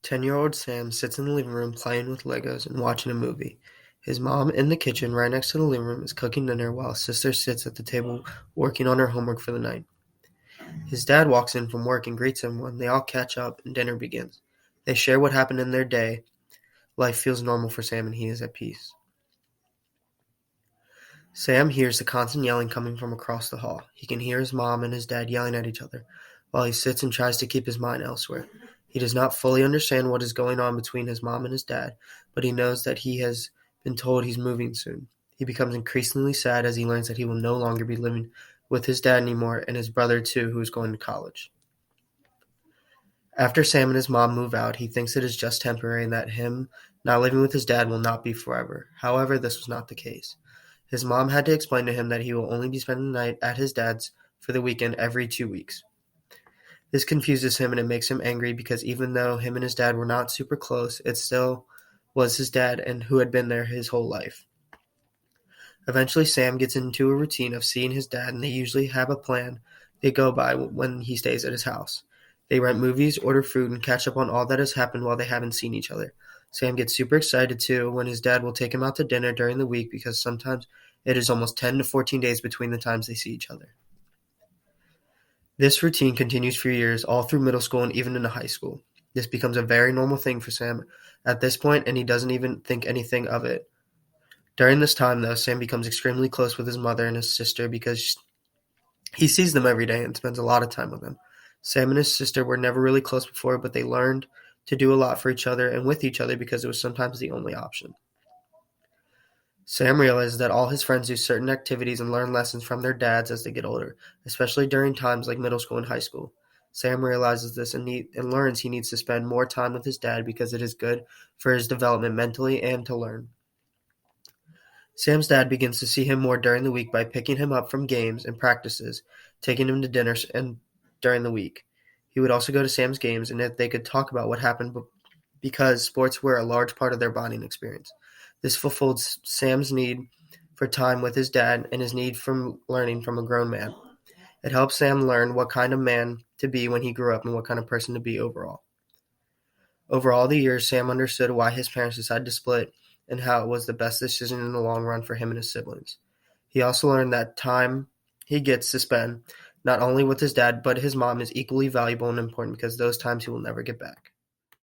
10-year-old Sam sits in the living room playing with Legos and watching a movie. His mom, in the kitchen right next to the living room, is cooking dinner while his sister sits at the table working on her homework for the night. His dad walks in from work and greets him when they all catch up and dinner begins. They share what happened in their day. Life feels normal for Sam and he is at peace. Sam hears the constant yelling coming from across the hall. He can hear his mom and his dad yelling at each other, while he sits and tries to keep his mind elsewhere. He does not fully understand what is going on between his mom and his dad, but he knows that he has been told he's moving soon. He becomes increasingly sad as he learns that he will no longer be living with his dad anymore and his brother too, who is going to college. After Sam and his mom move out, he thinks it is just temporary and that him not living with his dad will not be forever. However, this was not the case. His mom had to explain to him that he will only be spending the night at his dad's for the weekend every 2 weeks. This confuses him and it makes him angry because even though him and his dad were not super close, it still was his dad and who had been there his whole life. Eventually, Sam gets into a routine of seeing his dad, and they usually have a plan they go by when he stays at his house. They rent movies, order food, and catch up on all that has happened while they haven't seen each other. Sam gets super excited too when his dad will take him out to dinner during the week because sometimes it is almost 10 to 14 days between the times they see each other. This routine continues for years, all through middle school and even into high school. This becomes a very normal thing for Sam at this point, and he doesn't even think anything of it. During this time, though, Sam becomes extremely close with his mother and his sister because he sees them every day and spends a lot of time with them. Sam and his sister were never really close before, but they learned to do a lot for each other and with each other because it was sometimes the only option. Sam realizes that all his friends do certain activities and learn lessons from their dads as they get older, especially during times like middle school and high school. Sam realizes this and learns he needs to spend more time with his dad because it is good for his development mentally and to learn. Sam's dad begins to see him more during the week by picking him up from games and practices, taking him to dinners and during the week. He would also go to Sam's games and they could talk about what happened because sports were a large part of their bonding experience. This fulfilled Sam's need for time with his dad and his need from learning from a grown man. It helped Sam learn what kind of man to be when he grew up and what kind of person to be overall. Over all the years, Sam understood why his parents decided to split and how it was the best decision in the long run for him and his siblings. He also learned that time he gets to spend not only with his dad but his mom is equally valuable and important because those times he will never get back.